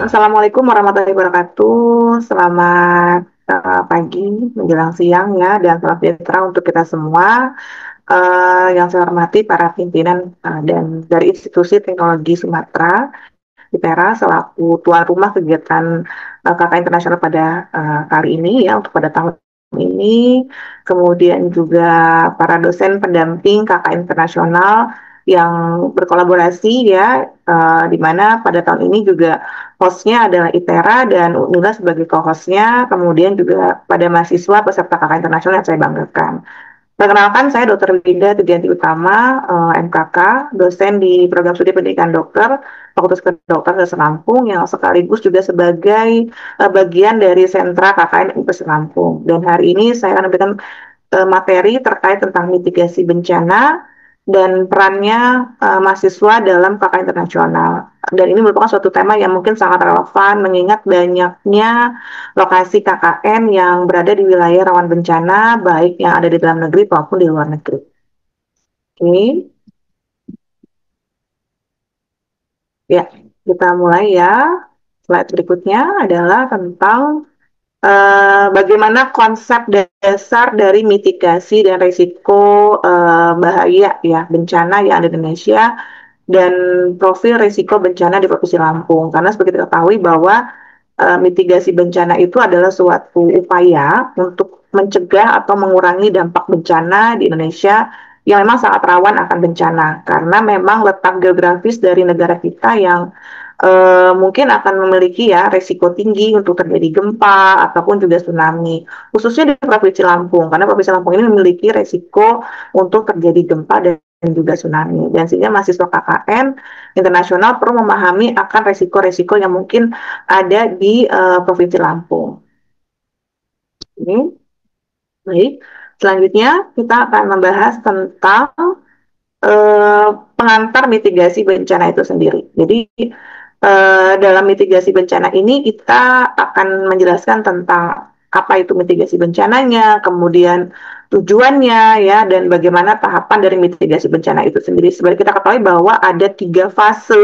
Assalamualaikum warahmatullahi wabarakatuh. Selamat pagi menjelang siang ya, dan selamat sejahtera untuk kita semua. Yang saya hormati para pimpinan dan dari Institusi Teknologi Sumatera, ITERA, selaku tuan rumah kegiatan KKN Internasional pada kali ini ya, untuk pada tahun ini. Kemudian juga para dosen pendamping KKN Internasional yang berkolaborasi ya, di mana pada tahun ini juga hostnya adalah ITERA dan UNILA sebagai co-hostnya, kemudian juga pada mahasiswa peserta KKN Internasional yang saya banggakan. Perkenalkan, saya Dr. Winda Tugianti Utama, MKK, dosen di Program Studi Pendidikan Dokter, Fakultas Kedokteran Lampung, yang sekaligus juga sebagai bagian dari sentra KKN Universitas Lampung. Dan hari ini saya akan memberikan materi terkait tentang mitigasi bencana dan perannya mahasiswa dalam KKN internasional. Dan ini merupakan suatu tema yang mungkin sangat relevan mengingat banyaknya lokasi KKN yang berada di wilayah rawan bencana, baik yang ada di dalam negeri maupun di luar negeri. Oke, ya, kita mulai ya. Slide berikutnya adalah tentang bagaimana konsep dasar dari mitigasi dan risiko bahaya ya bencana yang ada di Indonesia dan profil risiko bencana di Provinsi Lampung. Karena seperti kita ketahui bahwa mitigasi bencana itu adalah suatu upaya untuk mencegah atau mengurangi dampak bencana di Indonesia yang memang sangat rawan akan bencana karena memang letak geografis dari negara kita yang mungkin akan memiliki ya resiko tinggi untuk terjadi gempa ataupun juga tsunami, khususnya di Provinsi Lampung karena Provinsi Lampung ini memiliki resiko untuk terjadi gempa dan juga tsunami, dan sehingga mahasiswa KKN internasional perlu memahami akan resiko-resiko yang mungkin ada di Provinsi Lampung. Ini baik. Selanjutnya kita akan membahas tentang pengantar mitigasi bencana itu sendiri. Jadi dalam mitigasi bencana ini kita akan menjelaskan tentang apa itu mitigasi bencananya, kemudian tujuannya ya, dan bagaimana tahapan dari mitigasi bencana itu sendiri. Sebagai kita ketahui bahwa ada 3 fase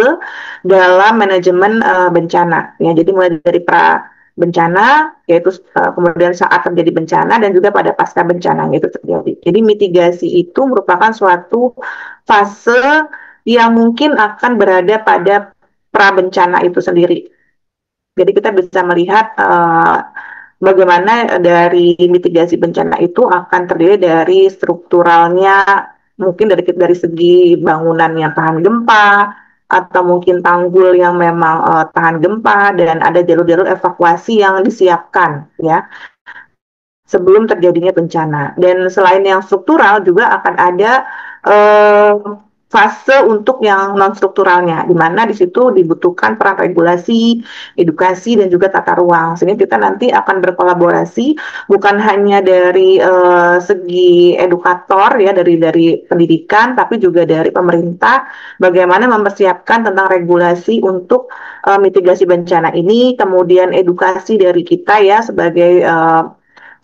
dalam manajemen bencana. Ya, jadi mulai dari pra bencana, yaitu kemudian saat terjadi bencana, dan juga pada pasca bencana itu terjadi. Jadi mitigasi itu merupakan suatu fase yang mungkin akan berada pada pra bencana itu sendiri. Jadi kita bisa melihat bagaimana dari mitigasi bencana itu akan terdiri dari strukturalnya, mungkin dari segi bangunan yang tahan gempa, atau mungkin tanggul yang memang tahan gempa, dan ada jalur-jalur evakuasi yang disiapkan ya sebelum terjadinya bencana. Dan selain yang struktural juga akan ada eh, fase untuk yang non strukturalnya, di mana di situ dibutuhkan peran regulasi, edukasi, dan juga tata ruang. Sehingga kita nanti akan berkolaborasi bukan hanya dari segi edukator ya, dari pendidikan, tapi juga dari pemerintah, bagaimana mempersiapkan tentang regulasi untuk mitigasi bencana ini, kemudian edukasi dari kita ya sebagai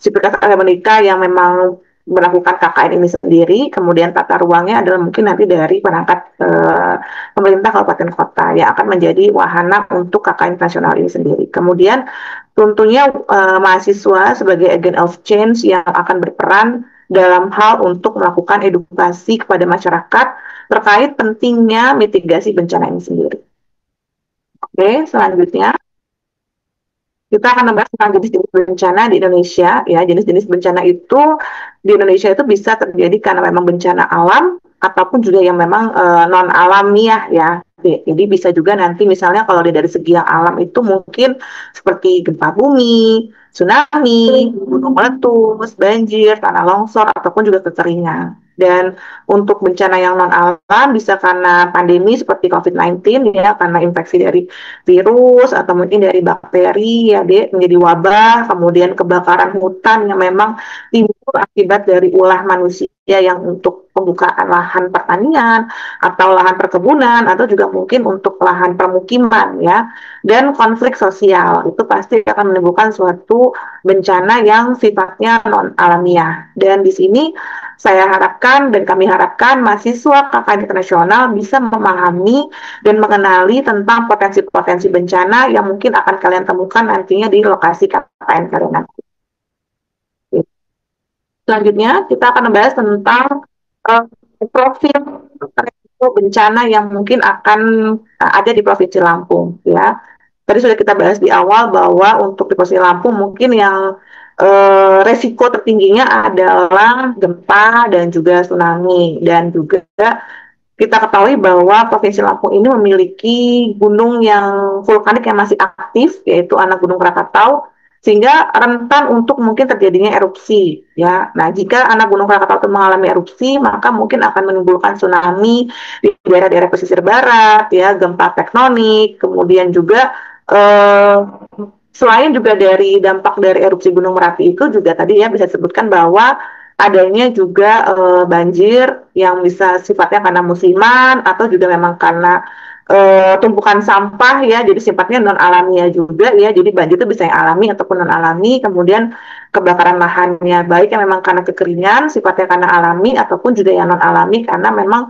sipil akademika yang memang melakukan KKN ini sendiri, kemudian tata ruangnya adalah mungkin nanti dari perangkat pemerintah kabupaten kota yang akan menjadi wahana untuk KKN nasional ini sendiri. Kemudian tentunya mahasiswa sebagai agent of change yang akan berperan dalam hal untuk melakukan edukasi kepada masyarakat terkait pentingnya mitigasi bencana ini sendiri. Oke, selanjutnya kita akan membahas tentang jenis-jenis bencana di Indonesia. Ya, jenis-jenis bencana itu di Indonesia itu bisa terjadi karena memang bencana alam ataupun juga yang memang non alamiah ya. Jadi bisa juga nanti misalnya kalau dari segi yang alam itu mungkin seperti gempa bumi, tsunami, gunung meletus, banjir, tanah longsor, ataupun juga kekeringan. Dan untuk bencana yang non alam bisa karena pandemi seperti COVID-19 ya, karena infeksi dari virus atau mungkin dari bakteri ya dia menjadi wabah, kemudian kebakaran hutan yang memang timbul akibat dari ulah manusia yang untuk pembukaan lahan pertanian atau lahan perkebunan atau juga mungkin untuk lahan permukiman ya, dan konflik sosial itu pasti akan menimbulkan suatu bencana yang sifatnya non alamiah. Dan di sini saya harapkan dan kami harapkan mahasiswa KKN internasional bisa memahami dan mengenali tentang potensi-potensi bencana yang mungkin akan kalian temukan nantinya di lokasi KKN kalian nanti. Selanjutnya kita akan membahas tentang uh, profil resiko bencana yang mungkin akan ada di Provinsi Lampung, ya. Tadi sudah kita bahas di awal bahwa untuk di Provinsi Lampung mungkin yang resiko tertingginya adalah gempa dan juga tsunami, dan juga kita ketahui bahwa Provinsi Lampung ini memiliki gunung yang vulkanik yang masih aktif, yaitu anak Gunung Krakatau, sehingga rentan untuk mungkin terjadinya erupsi. Ya, nah jika anak Gunung Krakatau itu mengalami erupsi, maka mungkin akan menimbulkan tsunami di daerah-daerah pesisir barat, ya, gempa tektonik, kemudian juga eh, selain juga dari dampak dari erupsi Gunung Merapi itu juga tadi ya bisa disebutkan bahwa adanya juga banjir yang bisa sifatnya karena musiman atau juga memang karena tumpukan sampah, ya, jadi sifatnya non alamiah juga, ya, jadi banjir itu bisa yang alami ataupun non alami. Kemudian kebakaran lahannya baik yang memang karena kekeringan sifatnya karena alami ataupun juga yang non alami karena memang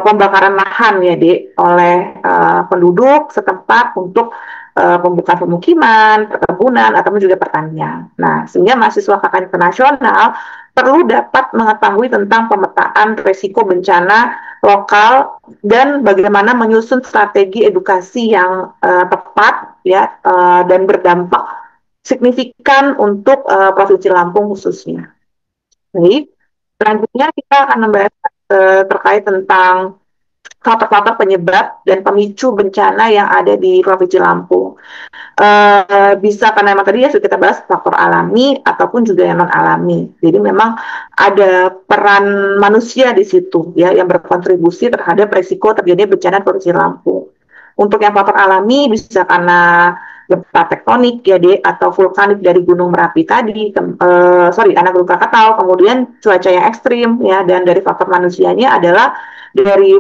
pembakaran lahan, ya, oleh penduduk setempat untuk pembukaan pemukiman, perkebunan, ataupun juga pertanian. Nah, sehingga mahasiswa KKN internasional perlu dapat mengetahui tentang pemetaan risiko bencana lokal dan bagaimana menyusun strategi edukasi yang tepat, ya, dan berdampak signifikan untuk Provinsi Lampung khususnya. Baik, selanjutnya kita akan membahas terkait tentang faktor-faktor penyebab dan pemicu bencana yang ada di Provinsi Lampung. Bisa karena memang tadi ya sudah kita bahas faktor alami ataupun juga yang non alami. Jadi memang ada peran manusia di situ, ya, yang berkontribusi terhadap resiko terjadinya bencana di Provinsi Lampung. Untuk yang faktor alami bisa karena gempa tektonik, ya, atau vulkanik dari Gunung Merapi tadi, anak Gunung Krakatau, kemudian cuaca yang ekstrim, ya, dan dari faktor manusianya adalah dari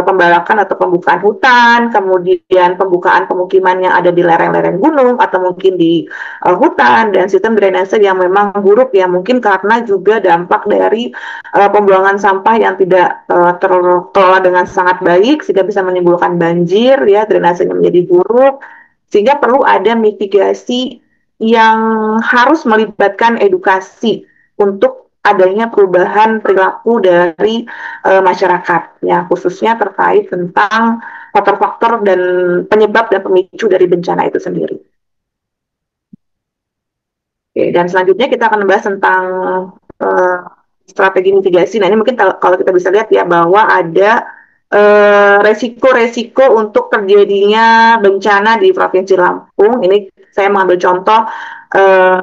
pembalakan atau pembukaan hutan, kemudian pembukaan pemukiman yang ada di lereng-lereng gunung atau mungkin di hutan, dan sistem drainase yang memang buruk, ya, mungkin karena juga dampak dari pembuangan sampah yang tidak terkelola dengan sangat baik sehingga bisa menimbulkan banjir, ya, drainasenya menjadi buruk, sehingga perlu ada mitigasi yang harus melibatkan edukasi untuk adanya perubahan perilaku dari masyarakat, ya, khususnya terkait tentang faktor-faktor dan penyebab dan pemicu dari bencana itu sendiri. Oke, dan selanjutnya kita akan membahas tentang uh, strategi mitigasi. Nah, ini mungkin kalau kita bisa lihat, ya, bahwa ada resiko-resiko untuk terjadinya bencana di Provinsi Lampung. Ini saya mengambil contoh uh,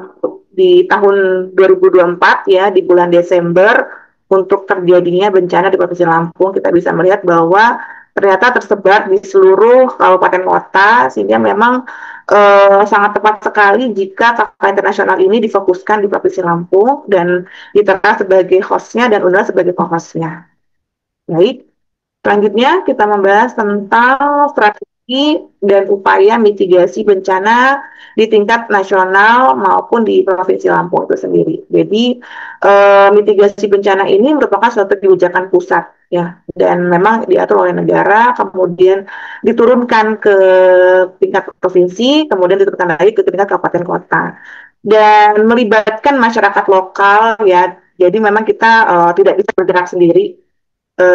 di tahun 2024, ya, di bulan Desember, untuk terjadinya bencana di Provinsi Lampung. Kita bisa melihat bahwa ternyata tersebar di seluruh kabupaten kota, sehingga memang sangat tepat sekali jika KKN internasional ini difokuskan di Provinsi Lampung dan diterapkan sebagai hostnya dan UNRWA sebagai co-hostnya. Baik, selanjutnya kita membahas tentang strategi dan upaya mitigasi bencana di tingkat nasional maupun di Provinsi Lampung itu sendiri. Jadi mitigasi bencana ini merupakan suatu kebijakan pusat, ya, dan memang diatur oleh negara, kemudian diturunkan ke tingkat provinsi, kemudian diturunkan lagi ke tingkat kabupaten kota, dan melibatkan masyarakat lokal, ya. Jadi memang kita tidak bisa bergerak sendiri.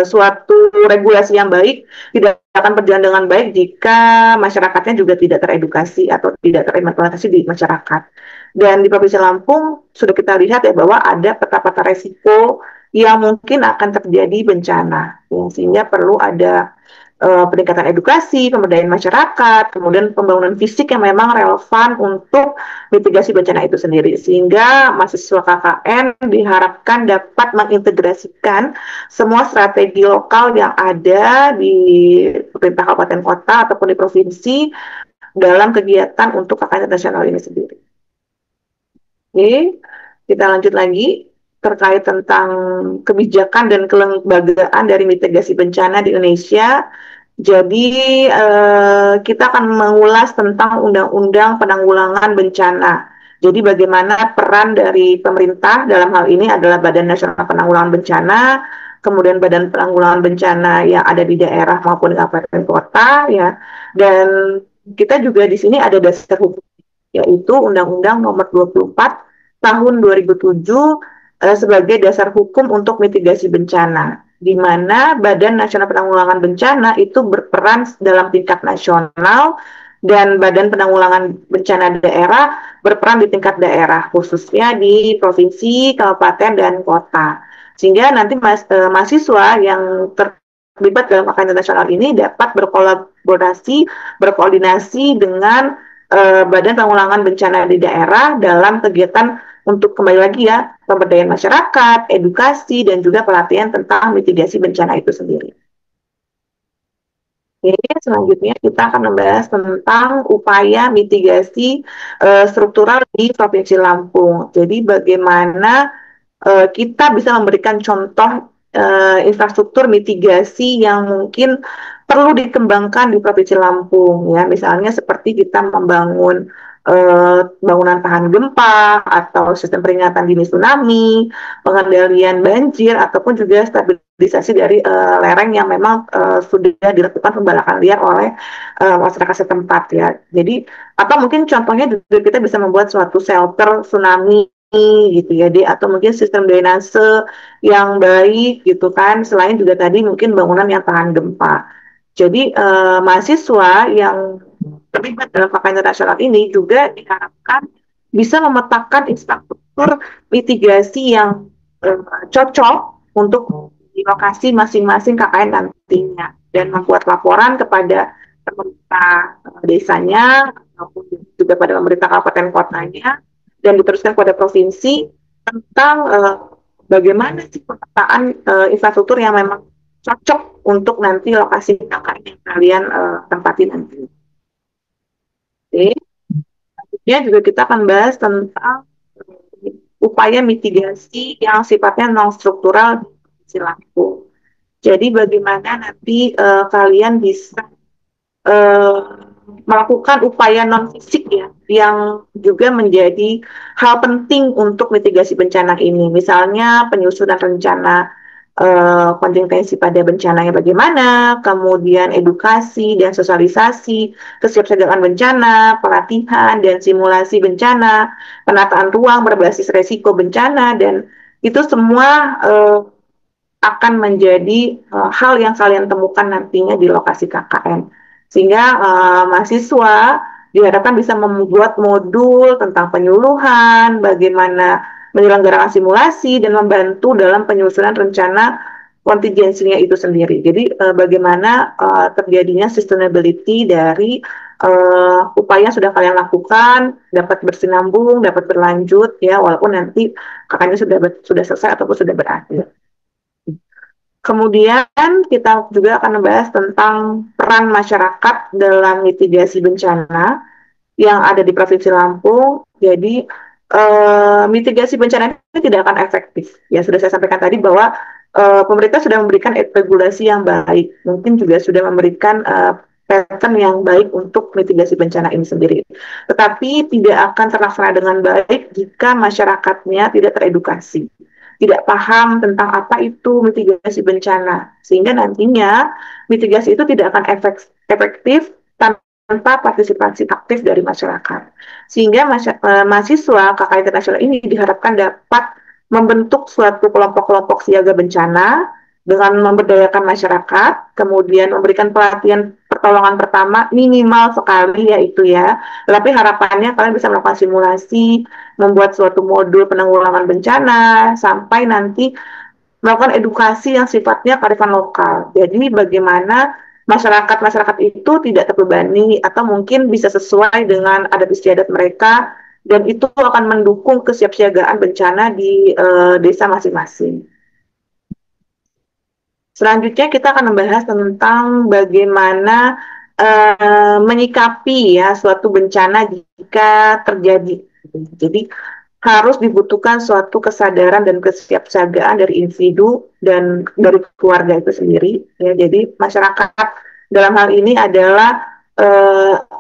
Suatu regulasi yang baik tidak akan berjalan dengan baik jika masyarakatnya juga tidak teredukasi atau tidak terimplementasi di masyarakat. Dan di Provinsi Lampung sudah kita lihat, ya, bahwa ada peta-peta resiko yang mungkin akan terjadi bencana, ya, sehingga perlu ada peningkatan edukasi, pemberdayaan masyarakat, kemudian pembangunan fisik yang memang relevan untuk mitigasi bencana itu sendiri. Sehingga mahasiswa KKN diharapkan dapat mengintegrasikan semua strategi lokal yang ada di pemerintah kabupaten kota ataupun di provinsi dalam kegiatan untuk KKN internasional ini sendiri. Oke, kita lanjut lagi terkait tentang kebijakan dan kelembagaan dari mitigasi bencana di Indonesia. Jadi kita akan mengulas tentang Undang-Undang Penanggulangan Bencana Jadi bagaimana peran dari pemerintah dalam hal ini adalah Badan Nasional Penanggulangan Bencana, kemudian Badan Penanggulangan Bencana yang ada di daerah maupun kabupaten kota ya. Dan kita juga di sini ada dasar hukum, yaitu Undang-Undang Nomor 24 Tahun 2007 sebagai dasar hukum untuk mitigasi bencana, di mana Badan Nasional Penanggulangan Bencana itu berperan dalam tingkat nasional dan Badan Penanggulangan Bencana daerah berperan di tingkat daerah, khususnya di provinsi, kabupaten, dan kota. Sehingga nanti mahasiswa yang terlibat dalam KKN internasional ini dapat berkolaborasi, berkoordinasi dengan Badan Penanggulangan Bencana di daerah dalam kegiatan untuk kembali lagi ya, pemberdayaan masyarakat, edukasi, dan juga pelatihan tentang mitigasi bencana itu sendiri. Oke, selanjutnya kita akan membahas tentang upaya mitigasi struktural di Provinsi Lampung. Jadi bagaimana kita bisa memberikan contoh infrastruktur mitigasi yang mungkin perlu dikembangkan di Provinsi Lampung, ya, misalnya seperti kita membangun bangunan tahan gempa atau sistem peringatan dini tsunami, pengendalian banjir, ataupun juga stabilisasi dari lereng yang memang sudah dilakukan pembalakan liar oleh masyarakat setempat ya. Jadi atau mungkin contohnya juga kita bisa membuat suatu shelter tsunami gitu ya, atau mungkin sistem drainase yang baik gitu kan. Selain juga tadi mungkin bangunan yang tahan gempa. Jadi mahasiswa yang terlibat dalam KKN internasional ini juga diharapkan bisa memetakan infrastruktur mitigasi yang cocok untuk di lokasi masing-masing KKN nantinya dan membuat laporan kepada pemerintah desanya maupun juga pada pemerintah kabupaten kotanya dan diteruskan kepada provinsi tentang bagaimana sih pemetaan infrastruktur yang memang cocok untuk nanti lokasi KKN yang kalian tempati nanti. Oke. Selanjutnya juga kita akan bahas tentang upaya mitigasi yang sifatnya non struktural di Provinsi Lampung. Jadi bagaimana nanti kalian bisa melakukan upaya non fisik ya, yang juga menjadi hal penting untuk mitigasi bencana ini. Misalnya penyusunan rencana kontingensi pada bencananya bagaimana, kemudian edukasi dan sosialisasi, kesiapsiagaan bencana, pelatihan dan simulasi bencana, penataan ruang berbasis resiko bencana, dan itu semua akan menjadi hal yang kalian temukan nantinya di lokasi KKN. Sehingga mahasiswa diharapkan bisa membuat modul tentang penyuluhan, bagaimana menyelenggarakan simulasi, dan membantu dalam penyusunan rencana kontingensinya itu sendiri. Jadi bagaimana terjadinya sustainability dari upaya yang sudah kalian lakukan dapat bersinambung, dapat berlanjut ya, walaupun nanti kakaknya sudah selesai ataupun sudah berakhir. Kemudian kita juga akan membahas tentang peran masyarakat dalam mitigasi bencana yang ada di Provinsi Lampung. Jadi mitigasi bencana ini tidak akan efektif. Ya sudah saya sampaikan tadi bahwa pemerintah sudah memberikan regulasi yang baik, mungkin juga sudah memberikan pattern yang baik untuk mitigasi bencana ini sendiri. Tetapi tidak akan terlaksana dengan baik jika masyarakatnya tidak teredukasi, tidak paham tentang apa itu mitigasi bencana, sehingga nantinya mitigasi itu tidak akan efektif tanpa partisipasi aktif dari masyarakat. Sehingga mahasiswa KKN internasional ini diharapkan dapat membentuk suatu kelompok-kelompok siaga bencana dengan memberdayakan masyarakat, kemudian memberikan pelatihan pertolongan pertama minimal sekali yaitu ya. Tapi harapannya kalian bisa melakukan simulasi, membuat suatu modul penanggulangan bencana, sampai nanti melakukan edukasi yang sifatnya kearifan lokal. Jadi bagaimana masyarakat itu tidak terbebani atau mungkin bisa sesuai dengan adat istiadat mereka, dan itu akan mendukung kesiapsiagaan bencana di desa masing-masing. Selanjutnya kita akan membahas tentang bagaimana menyikapi ya suatu bencana jika terjadi. Jadi harus dibutuhkan suatu kesadaran dan kesiapsiagaan dari individu dan dari keluarga itu sendiri. Ya, jadi masyarakat dalam hal ini adalah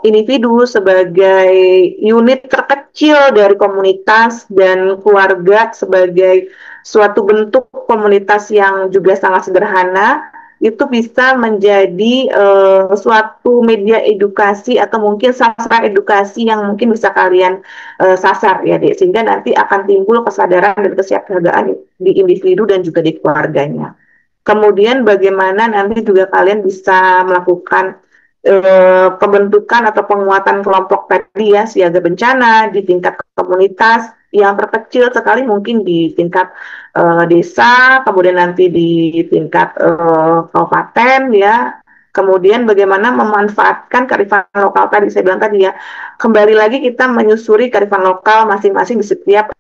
individu sebagai unit terkecil dari komunitas dan keluarga sebagai suatu bentuk komunitas yang juga sangat sederhana, itu bisa menjadi suatu media edukasi atau mungkin sastra edukasi yang mungkin bisa kalian sasar ya dek, sehingga nanti akan timbul kesadaran dan kesiapsiagaan di individu dan juga di keluarganya. Kemudian bagaimana nanti juga kalian bisa melakukan pembentukan atau penguatan kelompok tadi ya, siaga bencana di tingkat komunitas yang terkecil sekali, mungkin di tingkat desa, kemudian nanti di tingkat kabupaten ya. Kemudian bagaimana memanfaatkan kearifan lokal tadi, saya bilang tadi ya, kembali lagi kita menyusuri kearifan lokal masing-masing di setiap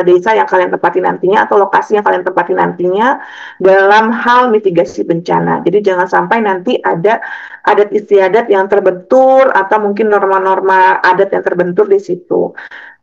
desa yang kalian tempati nantinya atau lokasi yang kalian tempati nantinya dalam hal mitigasi bencana. Jadi jangan sampai nanti ada adat istiadat yang terbentur atau mungkin norma-norma adat yang terbentur di situ.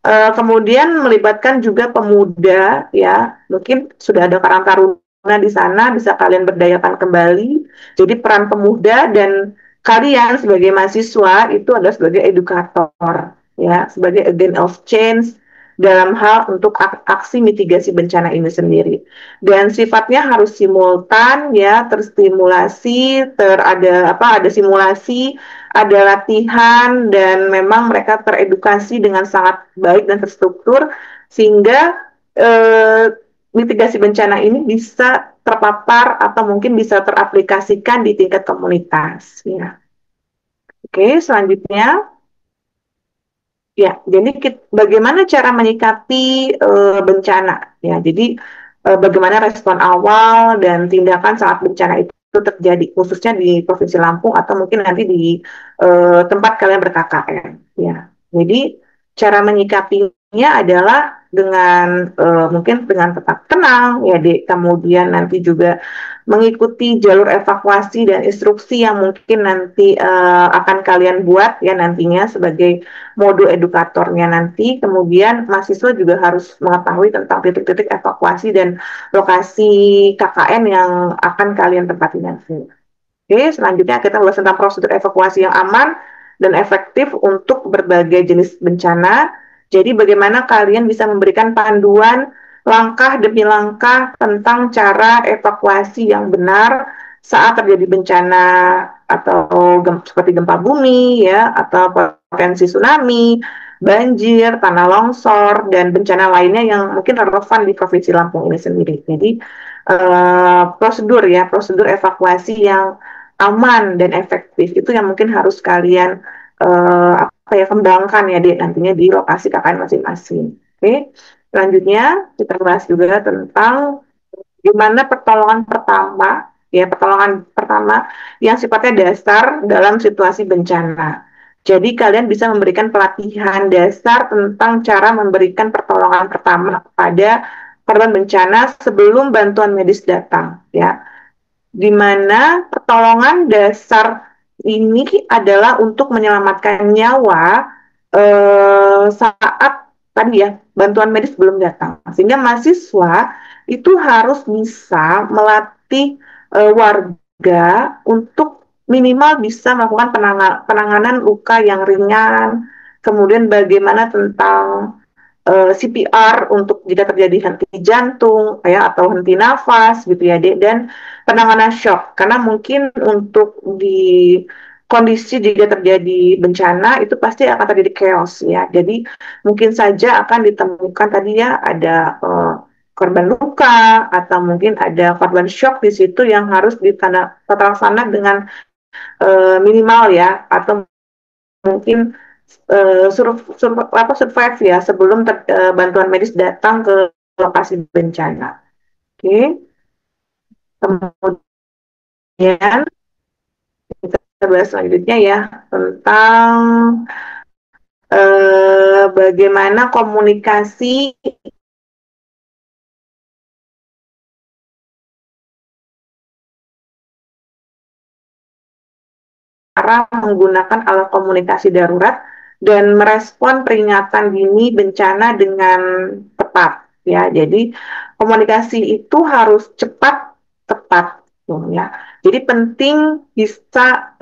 Kemudian melibatkan juga pemuda ya, mungkin sudah ada Karang Taruna di sana, bisa kalian berdayakan kembali. Jadi peran pemuda dan kalian sebagai mahasiswa itu adalah sebagai edukator ya, sebagai agent of change dalam hal untuk aksi mitigasi bencana ini sendiri. Dan sifatnya harus simultan ya, terstimulasi, ada simulasi, ada latihan, dan memang mereka teredukasi dengan sangat baik dan terstruktur sehingga mitigasi bencana ini bisa terpapar atau mungkin bisa teraplikasikan di tingkat komunitas ya. Oke, selanjutnya ya, jadi bagaimana cara menyikapi bencana ya. Jadi bagaimana respon awal dan tindakan saat bencana itu terjadi, khususnya di Provinsi Lampung atau mungkin nanti di tempat kalian ber-KKN ya. Jadi cara menyikapinya adalah dengan mungkin dengan tetap tenang ya, Dek. Kemudian nanti juga mengikuti jalur evakuasi dan instruksi yang mungkin nanti akan kalian buat ya nantinya sebagai modul edukatornya nanti. Kemudian mahasiswa juga harus mengetahui tentang titik-titik evakuasi dan lokasi KKN yang akan kalian tempati nanti. Oke, selanjutnya kita bahas tentang prosedur evakuasi yang aman dan efektif untuk berbagai jenis bencana. Jadi bagaimana kalian bisa memberikan panduan langkah demi langkah tentang cara evakuasi yang benar saat terjadi bencana atau seperti gempa bumi ya, atau potensi tsunami, banjir, tanah longsor, dan bencana lainnya yang mungkin relevan di Provinsi Lampung ini sendiri. Jadi prosedur evakuasi yang aman dan efektif itu yang mungkin harus kalian kembangkan ya nantinya di lokasi KKN masing-masing. Oke, selanjutnya kita bahas juga tentang gimana pertolongan pertama yang sifatnya dasar dalam situasi bencana. Jadi kalian bisa memberikan pelatihan dasar tentang cara memberikan pertolongan pertama kepada korban bencana sebelum bantuan medis datang ya, di mana pertolongan dasar ini adalah untuk menyelamatkan nyawa saat tadi ya bantuan medis belum datang. Sehingga mahasiswa itu harus bisa melatih warga untuk minimal bisa melakukan penanganan luka yang ringan, kemudian bagaimana tentang CPR untuk jika terjadi henti jantung ya atau henti nafas gitu ya Dek, dan penanganan shock karena mungkin untuk di kondisi jika terjadi bencana itu pasti akan terjadi chaos ya, jadi mungkin saja akan ditemukan tadi ya ada korban luka atau mungkin ada korban shock di situ yang harus terlaksana dengan minimal ya, atau mungkin survive ya sebelum bantuan medis datang ke lokasi bencana. Oke, kemudian kita bahas selanjutnya ya tentang bagaimana komunikasi cara menggunakan alat komunikasi darurat dan merespon peringatan dini bencana dengan tepat ya. Jadi komunikasi itu harus cepat, tepat ya. Jadi penting bisa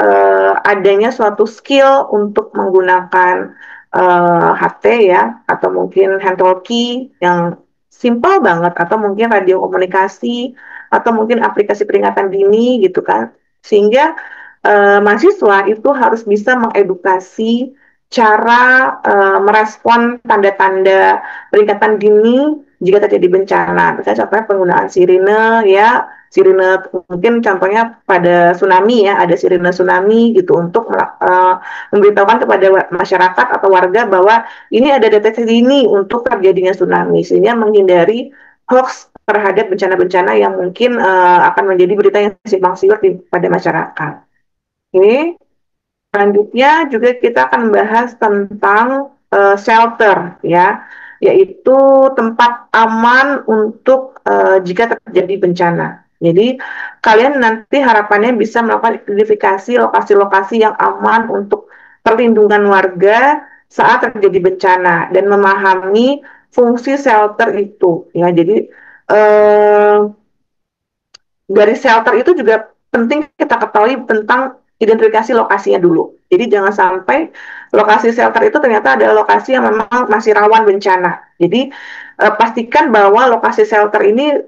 adanya suatu skill untuk menggunakan HT ya, atau mungkin hand talkie yang simpel banget, atau mungkin radio komunikasi, atau mungkin aplikasi peringatan dini gitu kan. Sehingga mahasiswa itu harus bisa mengedukasi cara merespon tanda-tanda peringatan dini jika terjadi bencana. Misalnya contohnya penggunaan sirine ya, sirine mungkin contohnya pada tsunami ya, ada sirine tsunami gitu untuk memberitahukan kepada masyarakat atau warga bahwa ini ada deteksi dini untuk terjadinya tsunami, sehingga menghindari hoax terhadap bencana-bencana yang mungkin akan menjadi berita yang simpang siur pada masyarakat. Oke. Selanjutnya juga kita akan membahas tentang shelter ya, yaitu tempat aman untuk jika terjadi bencana. Jadi kalian nanti harapannya bisa melakukan identifikasi lokasi-lokasi yang aman untuk perlindungan warga saat terjadi bencana dan memahami fungsi shelter itu ya. Jadi eh, dari shelter itu juga penting kita ketahui tentang identifikasi lokasinya dulu. Jadi jangan sampai lokasi shelter itu ternyata adalah lokasi yang memang masih rawan bencana. Jadi pastikan bahwa lokasi shelter ini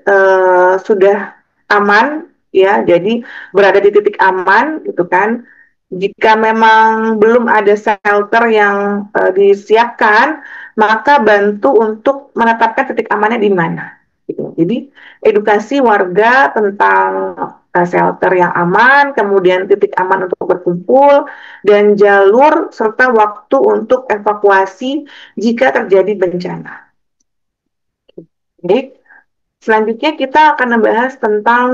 sudah aman ya, jadi berada di titik aman gitu kan. Jika memang belum ada shelter yang disiapkan, maka bantu untuk menetapkan titik amannya di mana. Gitu. Jadi edukasi warga tentang shelter yang aman, kemudian titik aman untuk berkumpul, dan jalur serta waktu untuk evakuasi jika terjadi bencana. Jadi selanjutnya kita akan membahas tentang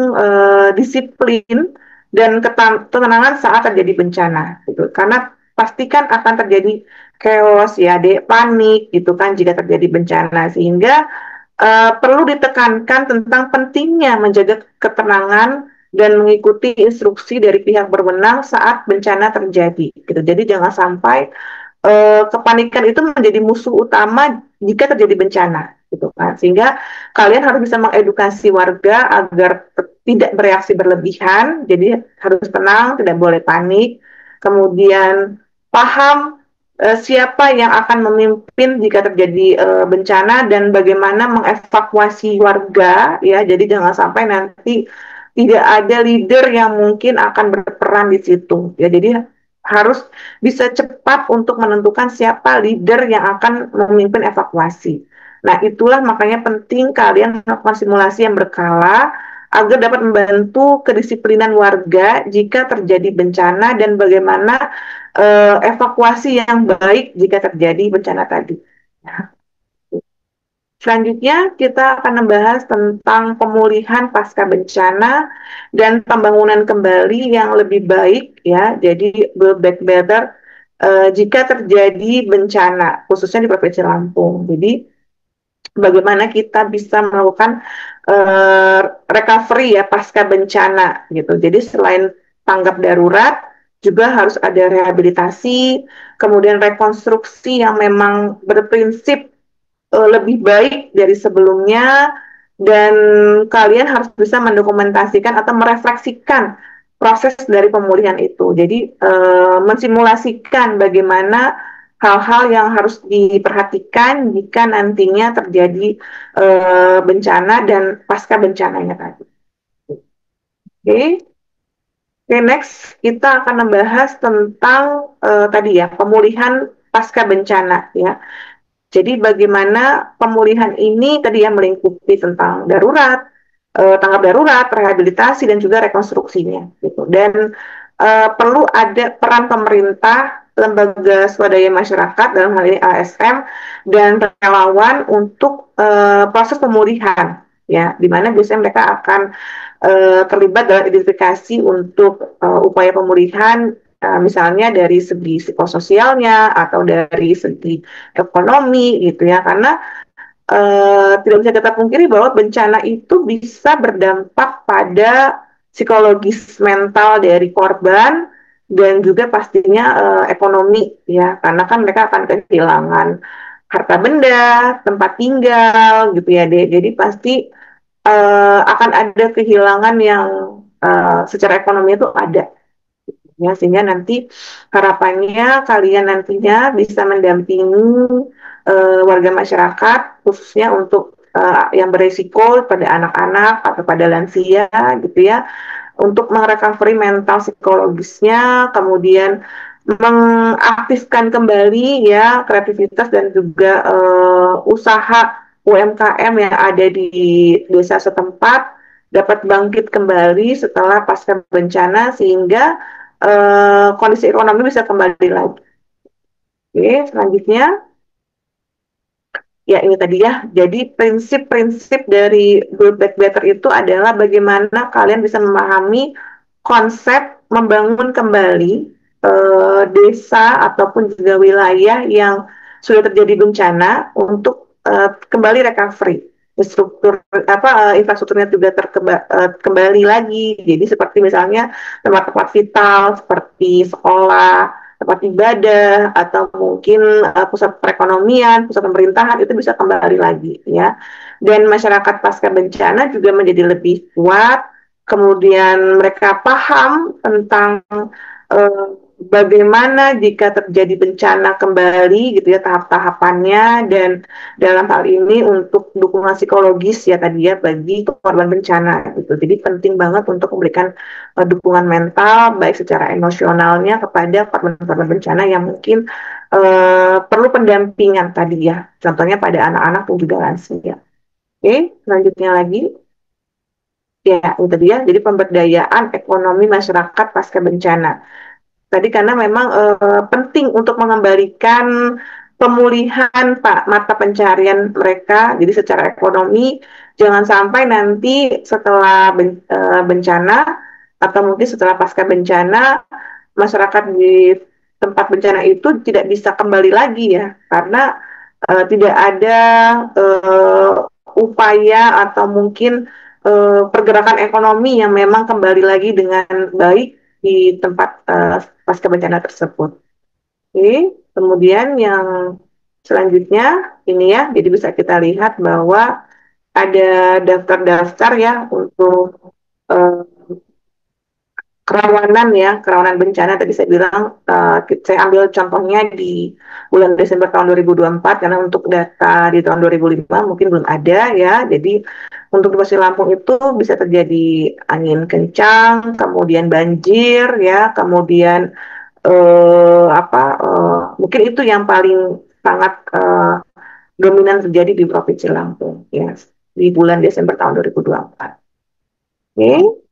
disiplin dan ketenangan saat terjadi bencana, gitu. Karena pastikan akan terjadi chaos ya, panik gitu kan jika terjadi bencana, sehingga perlu ditekankan tentang pentingnya menjaga ketenangan dan mengikuti instruksi dari pihak berwenang saat bencana terjadi. Gitu. Jadi jangan sampai kepanikan itu menjadi musuh utama jika terjadi bencana, gitu kan. Sehingga kalian harus bisa mengedukasi warga agar tidak bereaksi berlebihan. Jadi harus tenang, tidak boleh panik. Kemudian paham siapa yang akan memimpin jika terjadi bencana dan bagaimana mengevakuasi warga ya. Jadi jangan sampai nanti tidak ada leader yang mungkin akan berperan di situ ya. Jadi harus bisa cepat untuk menentukan siapa leader yang akan memimpin evakuasi. Nah, itulah makanya penting kalian melakukan simulasi yang berkala agar dapat membantu kedisiplinan warga jika terjadi bencana dan bagaimana evakuasi yang baik jika terjadi bencana tadi. Nah, selanjutnya kita akan membahas tentang pemulihan pasca bencana dan pembangunan kembali yang lebih baik ya. Jadi build back better jika terjadi bencana khususnya di Provinsi Lampung. Jadi bagaimana kita bisa melakukan recovery ya pasca bencana gitu. Jadi selain tanggap darurat juga harus ada rehabilitasi, kemudian rekonstruksi yang memang berprinsip lebih baik dari sebelumnya, dan kalian harus bisa mendokumentasikan atau merefleksikan proses dari pemulihan itu. Jadi mensimulasikan bagaimana hal-hal yang harus diperhatikan jika nantinya terjadi bencana dan pasca bencananya tadi. Oke. Oke, next kita akan membahas tentang tadi ya pemulihan pasca bencana ya. Jadi bagaimana pemulihan ini tadi yang melingkupi tentang darurat, tanggap darurat, rehabilitasi dan juga rekonstruksinya gitu. Dan perlu ada peran pemerintah, lembaga swadaya masyarakat dalam hal ini ASN dan relawan untuk proses pemulihan ya, di mana biasanya mereka akan terlibat dalam identifikasi untuk upaya pemulihan misalnya dari segi psikososialnya atau dari segi ekonomi gitu ya, karena tidak bisa kita pungkiri bahwa bencana itu bisa berdampak pada psikologis mental dari korban dan juga pastinya ekonomi ya, karena kan mereka akan kehilangan harta benda, tempat tinggal gitu ya. Jadi pasti akan ada kehilangan yang secara ekonomi itu ada ya, sehingga nanti harapannya kalian nantinya bisa mendampingi warga masyarakat khususnya untuk yang beresiko pada anak-anak atau pada lansia gitu ya, untuk merecovery mental psikologisnya, kemudian mengaktifkan kembali ya kreativitas dan juga usaha UMKM yang ada di desa setempat dapat bangkit kembali setelah pasca bencana sehingga kondisi ekonomi bisa kembali lagi. Oke, selanjutnya ya ini tadi ya. Jadi prinsip-prinsip dari Build Back Better itu adalah bagaimana kalian bisa memahami konsep membangun kembali desa ataupun juga wilayah yang sudah terjadi bencana untuk kembali recovery. Struktur infrastrukturnya juga kembali lagi. Jadi seperti misalnya tempat-tempat vital seperti sekolah, tempat ibadah atau mungkin pusat perekonomian, pusat pemerintahan itu bisa kembali lagi ya. Dan masyarakat pasca bencana juga menjadi lebih kuat, kemudian mereka paham tentang bagaimana jika terjadi bencana kembali gitu ya tahap-tahapannya, dan dalam hal ini untuk dukungan psikologis ya tadi ya bagi korban bencana gitu. Jadi penting banget untuk memberikan dukungan mental baik secara emosionalnya kepada korban-korban bencana yang mungkin perlu pendampingan tadi ya, contohnya pada anak-anak dan juga lansia. Oke, selanjutnya lagi ya itu dia. Jadi pemberdayaan ekonomi masyarakat pasca bencana. Tadi karena memang penting untuk mengembalikan pemulihan Pak mata pencarian mereka. Jadi secara ekonomi jangan sampai nanti setelah bencana atau mungkin setelah pasca bencana masyarakat di tempat bencana itu tidak bisa kembali lagi ya, karena tidak ada uh, upaya atau mungkin pergerakan ekonomi yang memang kembali lagi dengan baik di tempat pasca bencana tersebut. Oke, kemudian yang selanjutnya ini ya, jadi bisa kita lihat bahwa ada daftar-daftar ya untuk uh, kerawanan ya, kerawanan bencana tadi saya bilang, saya ambil contohnya di bulan Desember tahun 2024 karena untuk data di tahun 2005 mungkin belum ada ya. Jadi untuk di Pasir Lampung itu bisa terjadi angin kencang, kemudian banjir ya, kemudian mungkin itu yang paling sangat dominan terjadi di Provinsi Lampung ya di bulan Desember tahun 2024. Oke.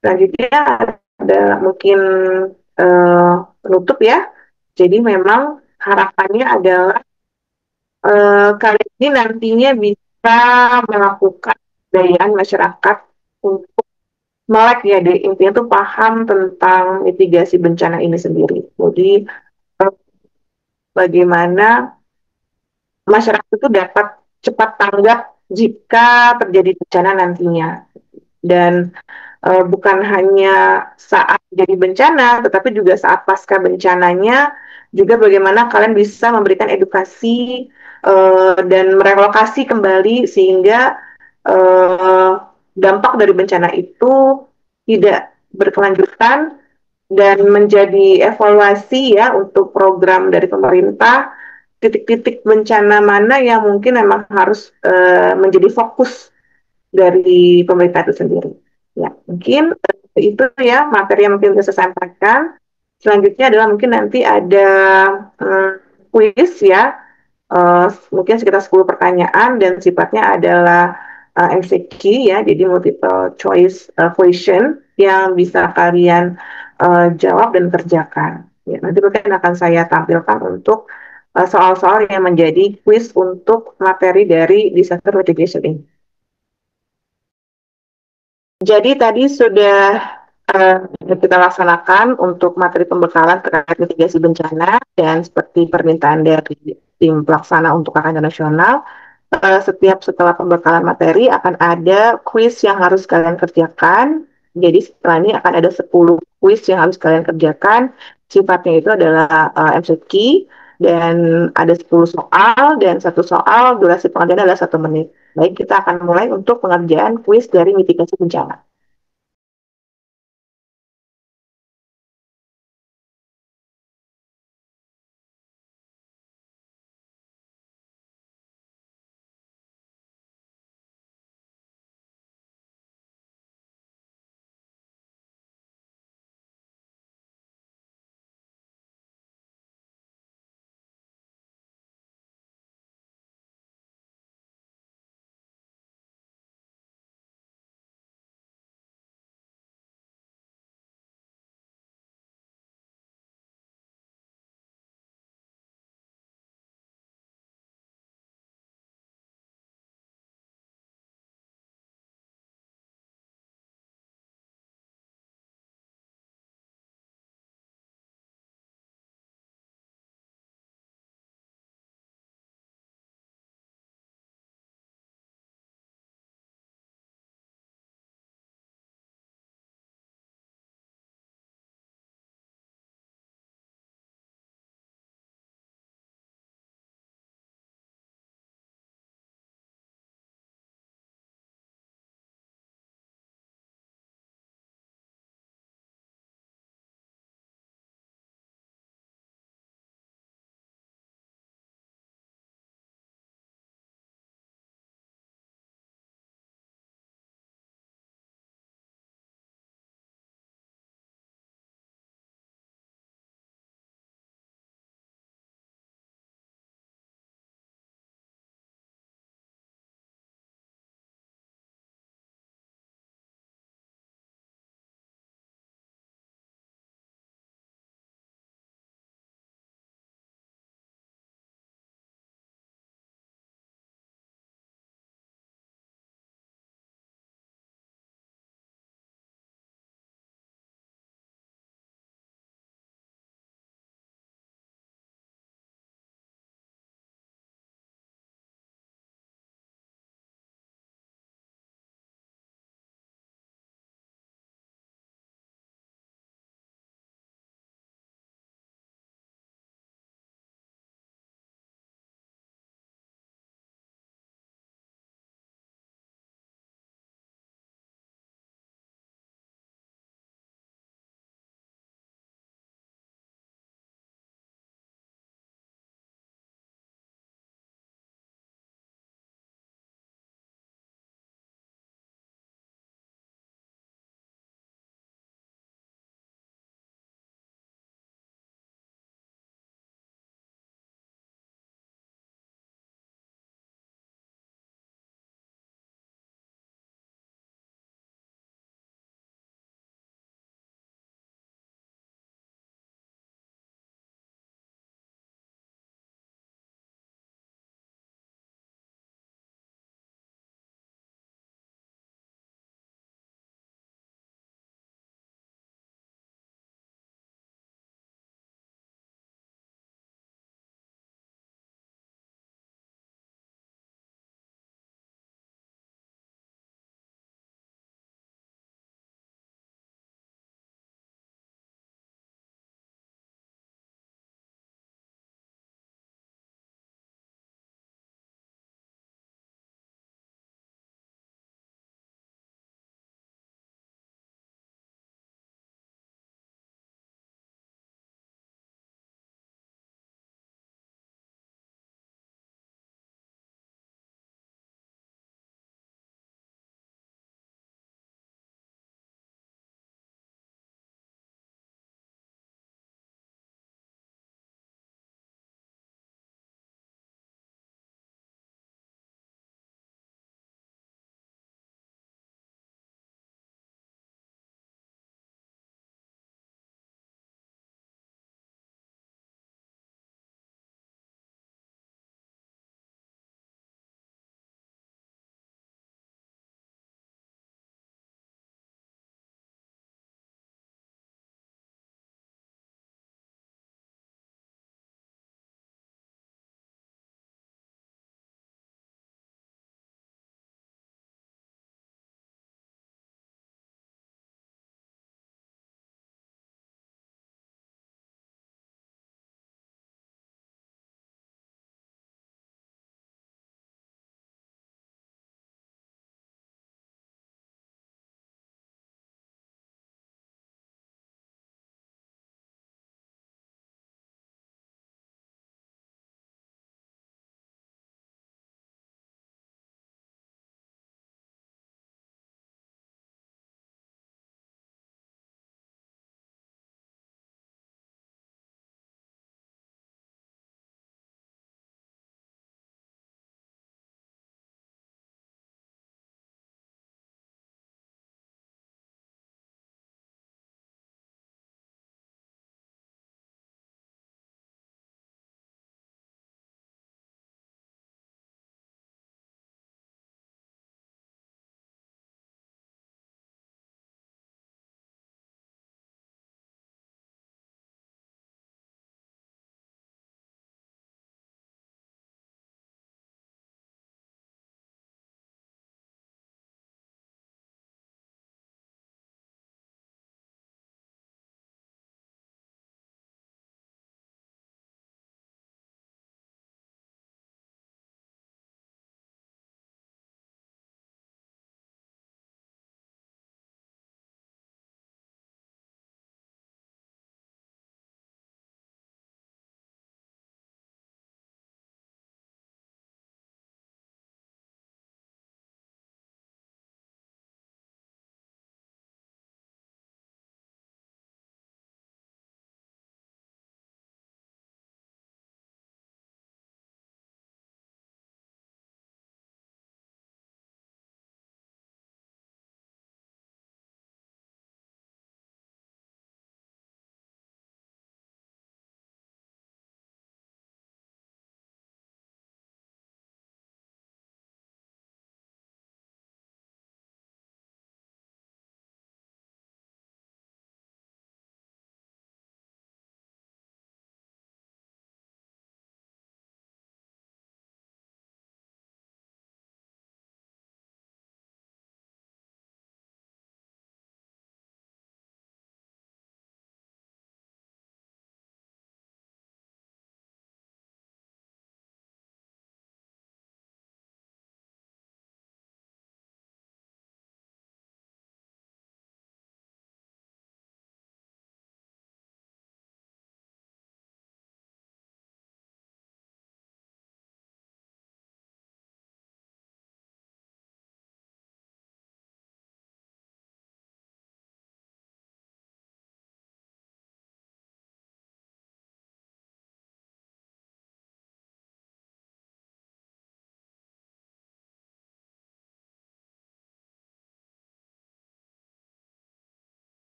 Selanjutnya ada mungkin uh, penutup ya. Jadi memang harapannya adalah kalian ini nantinya bisa melakukan pemberdayaan masyarakat untuk melek ya, deh. Intinya tuh paham tentang mitigasi bencana ini sendiri. Jadi eh, bagaimana masyarakat itu dapat cepat tanggap jika terjadi bencana nantinya. Dan bukan hanya saat jadi bencana, tetapi juga saat pasca bencananya, juga bagaimana kalian bisa memberikan edukasi dan merelokasi kembali sehingga uh, dampak dari bencana itu tidak berkelanjutan dan menjadi evaluasi ya untuk program dari pemerintah, titik-titik bencana mana yang mungkin memang harus menjadi fokus dari pemerintah itu sendiri. Ya, mungkin itu ya materi yang mungkin bisa saya sampaikan. Selanjutnya adalah mungkin nanti ada um, kuis ya, mungkin sekitar 10 pertanyaan dan sifatnya adalah MCQ ya, jadi multiple choice question yang bisa kalian jawab dan kerjakan. Ya, nanti mungkin akan saya tampilkan untuk soal-soal yang menjadi kuis untuk materi dari disaster mitigation ini. Jadi tadi sudah uh, kita laksanakan untuk materi pembekalan terkait mitigasi bencana dan seperti permintaan dari tim pelaksana untuk kampanye nasional, setiap setelah pembekalan materi akan ada kuis yang harus kalian kerjakan. Jadi setelah ini akan ada 10 kuis yang harus kalian kerjakan. Sifatnya itu adalah MCQ dan ada 10 soal dan satu soal durasi pengerjaan adalah 1 menit. Baik, kita akan mulai untuk pengerjaan kuis dari mitigasi bencana.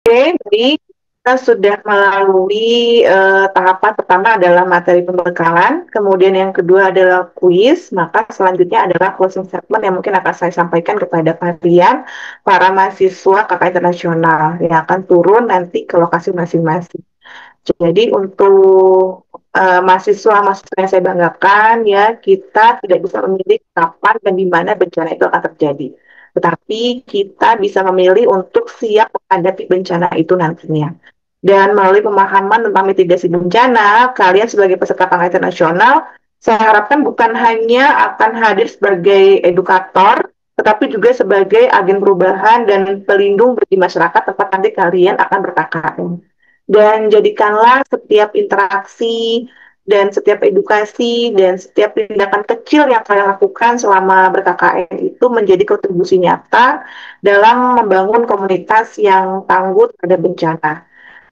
Oke, baik. Kita sudah melalui tahapan pertama adalah materi pembekalan, kemudian yang kedua adalah kuis, maka selanjutnya adalah closing statement yang mungkin akan saya sampaikan kepada kalian, para mahasiswa KKN internasional yang akan turun nanti ke lokasi masing-masing. Jadi untuk mahasiswa-mahasiswa yang saya banggakan ya, kita tidak bisa memilih kapan dan di mana bencana itu akan terjadi. Tetapi kita bisa memilih untuk siap menghadapi bencana itu nantinya. Dan melalui pemahaman tentang mitigasi bencana, kalian sebagai peserta KKN internasional, saya harapkan bukan hanya akan hadir sebagai edukator, tetapi juga sebagai agen perubahan dan pelindung bagi masyarakat tempat nanti kalian akan ber-KKN. Dan jadikanlah setiap interaksi dan setiap edukasi dan setiap tindakan kecil yang kalian lakukan selama ber-KKN itu menjadi kontribusi nyata dalam membangun komunitas yang tangguh terhadap bencana.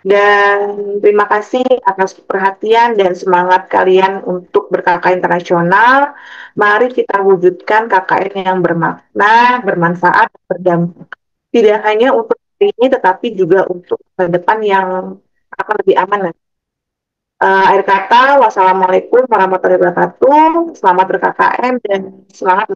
Dan terima kasih atas perhatian dan semangat kalian untuk ber-KKN internasional. Mari kita wujudkan KKN yang bermakna, bermanfaat, berdampak. Tidak hanya untuk hari ini, tetapi juga untuk ke depan yang akan lebih aman. Akhir kata, wassalamualaikum warahmatullahi wabarakatuh. Selamat ber-KKN dan semangat.